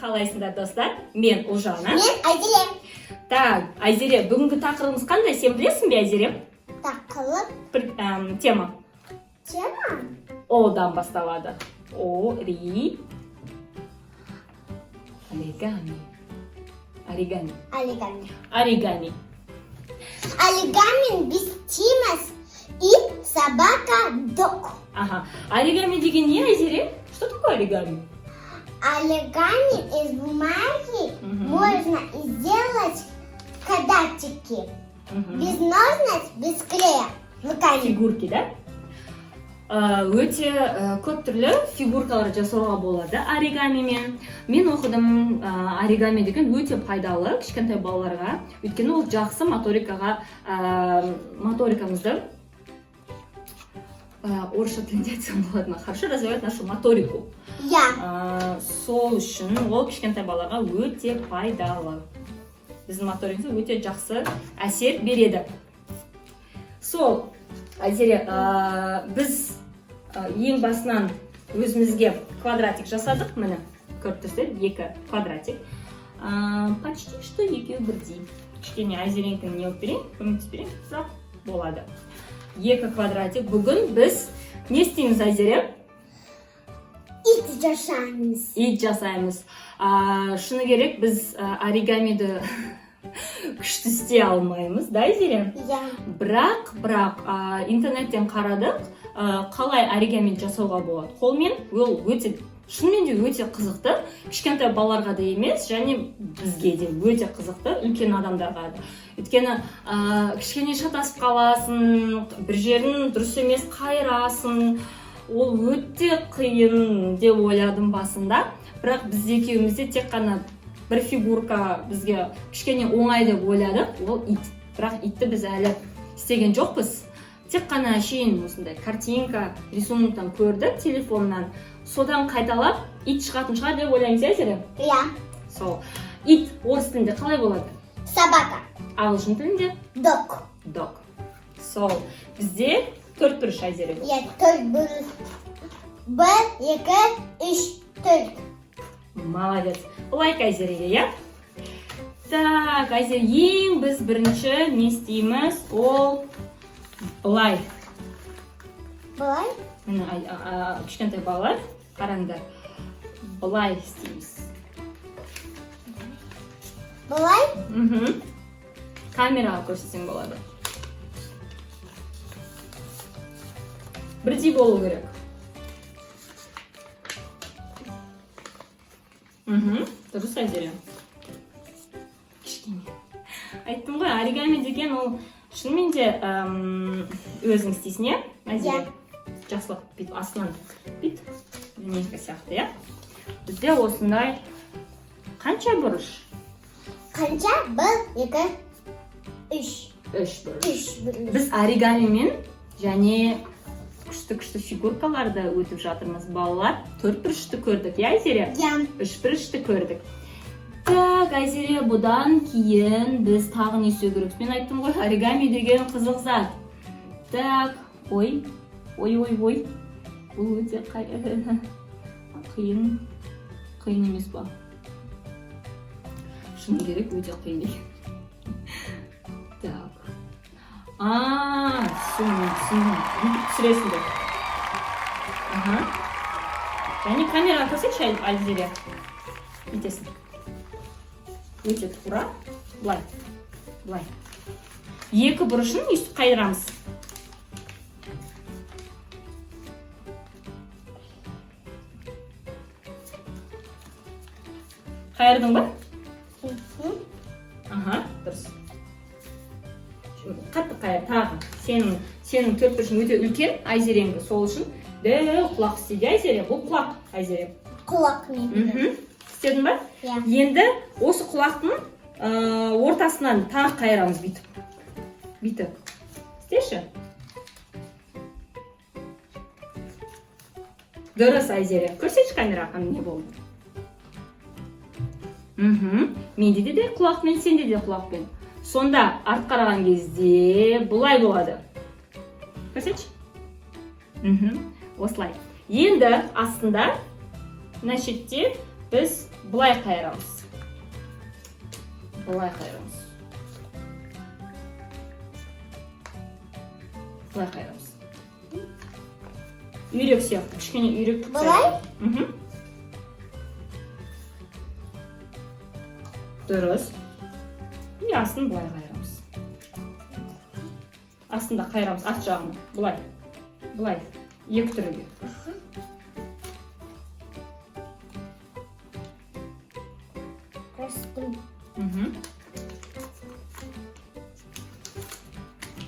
қалайсыңдар достар? Мен Ұлжана. Мен Айзере. Так, Айзере, бүгінгі тақырыбымыз қандай? Сен білесің бе, Айзере? Тақырып. Тема. Тема. Одан басталады. Оригами. Оригами. Оригами без темас. И собака дог. Ага. Оригами деген не, Айзере? Что такое оригами? Оригами из бумаги можно сделать квадратики. Без ножниц, без клея. Руками. Фигурки, да? Өте көп түрлі фигуркалар жасауға болады оригамимен. Мен оқыдым, оригами деген өте пайдалы кішкентай балаларға. Өйткені ол жақсы моторикамызды орысша тілінде айтсам болады ма? Хорошо развивает нашу моторику. Сол үшін ол кішкентай балаға өте пайдалы. Біздің моторикамыз өте жақсы әсер береді. Сол, Айзере, біз ең басынан өзімізге квадратик жасадық, міне, көріп тұрсыздар, 2 квадратик. Почти что екеуі бірдей. Кішкене Айзеренькіні не өтперейін, көмектес берейін, жоқ болады. 2 квадратик. Бүгін біз не істейміз, Айзере? Ит жасаймыз. Ит жасаймыз. Шыны керек, біз оригамиді күшті істей алмаймыз, да, Айзере? Бірақ интернеттен қарадық, қалай оригами жасауға болады. Қолмен ол өте, шынымен де өте қызықты, кішкентай балаларға да емес, және бізге де өте қызықты, үлкен адамдарға да. Өйткені кішкене шатасып қаласың, бір жерін дұрыс емес қайырасың, ол өте қиын деп ойладым басында. Бірақ біз екеумізде тек қана бір фигурка бізге кішкене оңай деп ойладық, ол ит. Бірақ итті біз әлі істеген жоқпыз. Тек қана әшейін осындай картинка, рисунктан көрдік телефоннан. Содан қайталап ит шығатын шығар деп ойлаймыз, Айзере? Сол. Ит орыс тілінде қалай болады? Собака. Ағылшын тілінде? Дог. Дог. Сол. Бізде 4 бұрыш, Айзере. 4 бұрыш. 1, 2, 3, 4. Молодец. Лайк Айзереге, я? Так, Айзере, ең біз бірінші не істейміз? Ол былай. Былай? Кішкентай балалар, қараңдар. Былай істейміз. Былай? Камераға көрсетсең болады. Бірдей болу керек. Дұрыс, Айзере. Кішкене. Айттым ғой, оригами деген ол шынымен де өзің істейсің, е? Айзере. Жақсылап бит, астынан бит. Дүниекі сияқты, е? Бізде осындай қанша бұрыш? Қанша? 1, 2, 3. 3 бұрыш. Біз оригамимен және күшті фигуркаларды өтіп жатырмыз, балалар. 4 бұрышты көрдік, е, Айзере? 3 бұрышты көрдік. Так, Айзере, бұдан кейін біз тағы не істеу керек? Мен айттым ғой, оригами деген қызық зат. Так, ой. Бұл өте қиын емес ба? Шыны керек, өте қиын деген. Так. Түсіндім. Түсіресіңдер. Және камераға көрсетші, Айзере. Бүйтесің. Өте тура. Былай. 2 бұрышын үсті қайырамыз. Қайырдың ба? Дұрыс. Қатты қайыр, тағы. Сенің 4 бұрышың өте үлкен, Айзереңді. Сол үшін құлақ істейді, Айзере. Бұл құлақ, Айзере. Құлақ мен. Істедің ба? Енді осы құлақтың ортасынан тағы қайырамыз бүйтіп. Істеші? Дұрыс, Айзере. Көрсетші камераға не болды? Менде де құлақпен, сенде де құлақпен. Сонда арт қараған кезде бұлай болады. Көрсетші? Осылай. Енді астында мына шетте Biz былай қайырамыз. Былай қайырамыз. Былай қайырамыз. Үйрек сияқты, кішкене үйрек. Былай? Дұрыс. И астын былай қайырамыз. Астында қайырамыз, ат жағына. Былай. Былай. Екі түріге. Растым.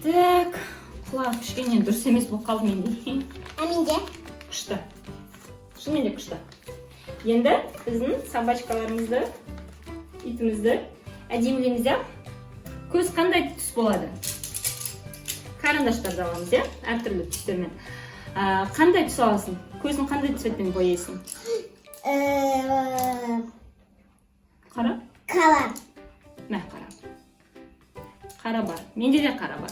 Так, құлақ кішкене дұрыс емес болып қалды менде. А менде? Күшті. Шынымен де күшті. Енді біздің собачкаларымызды, итімізді әдемілейміз, иә? Көз қандай түс болады? Карандаштарды аламыз, иә? Әртүрлі түстермен. Қандай түс аласың? Көзін қандай цветпен бояйсың? Қара? Қара. Мә, қара. Қара бар. Менде де қара бар.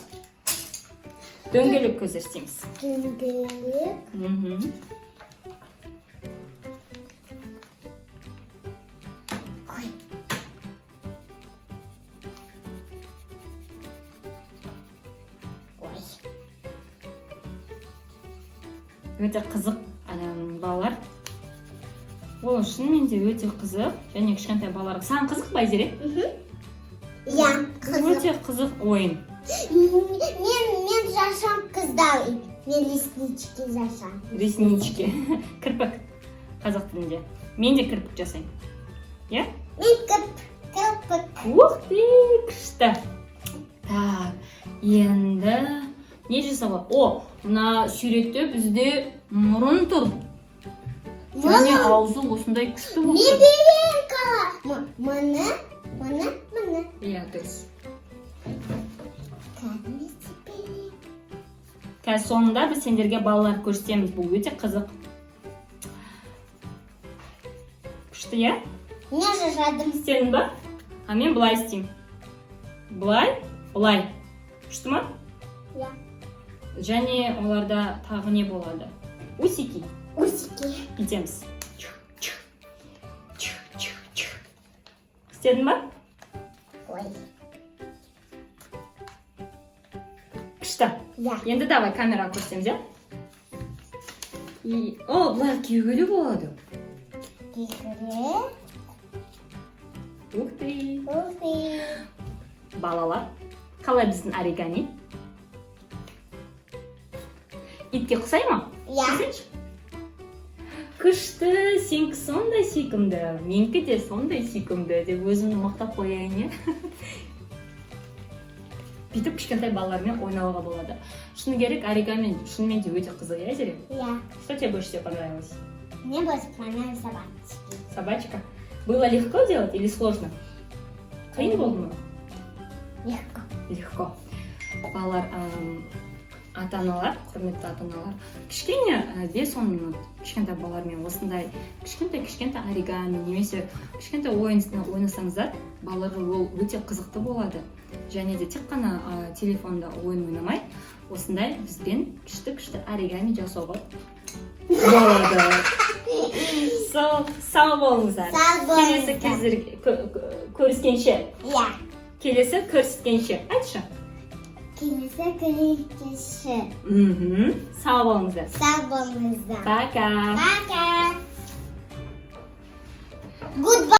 Дөңгелек көздер істейміз. Дөңгелек. Ой. Ой. Өте қызық балалар. Ол шынымен де өте қызық. Және кішкентай балаларға. Саған қызық па, Айзере? Я, қызық. Өте қызық ойын. Мен жасам қыздар. Мен реснички жасам. Реснички. Кірпік. Қазақ тілінде. Мен де кірпік жасаймын. Иә? Мен кірпік. Ух ты, күшті. Так, енді не жасауға? О, мына суретте бізде мұрын тұр. Және аузы осындай күшті болды. Мен берем қала. Мұны. Иә, дұрыс. Кәдімгі сепелі. Қазір соңында біз сендерге балалар көрсетеміз. Бұл өте қызық. Күшті, иә? Мен жасадым. Істедің ба? А мен бұлай істеймін. Бұлай, бұлай. Күшті ма? Иә. Және оларда тағы не болады? Усики. Усики. Итеміз. Істедің ба? Ой. Күшті. Иә. Енді давай камераға көрсетеміз, иә? О, бұлай кеугелі болады. Кекіре. Ух ты. Уфи. Балалар, қалай біздің оригами? Итке ұқсай ма? Иә. Күшті, сенікі сондай сүйкімді, менікі де сондай сүйкімді деп өзімді мақтап қояйын, иә? Бүйтіп кішкентай балалармен ойнауға болады. Шыны керек, оригами шынымен де өте қызық, иә, Зере? Иә. Что тебе больше всего понравилось? Мне больше понравилась собачки. Собачка. Было легко делать или сложно? Қиын болды ма? Легко. Легко. Балалар, ата-аналар, құрметті ата-аналар, кішкене 5-10 минут кішкентай балалармен осындай кішкентай оригами немесе кішкентай ойын ойнасаңыздар, балаларға ол өте қызықты болады. Және де тек қана телефонда ойын ойнамай, осындай бізбен күшті оригами жасауға болады. Сау болыңыздар. Келесі кездер көріскенше. Иә. Келесі көрсеткенше. Айтшы. Келесі көрсеткенше. Сау болыңыздар. Сау болыңыздар. Пока. Пока. Goodbye.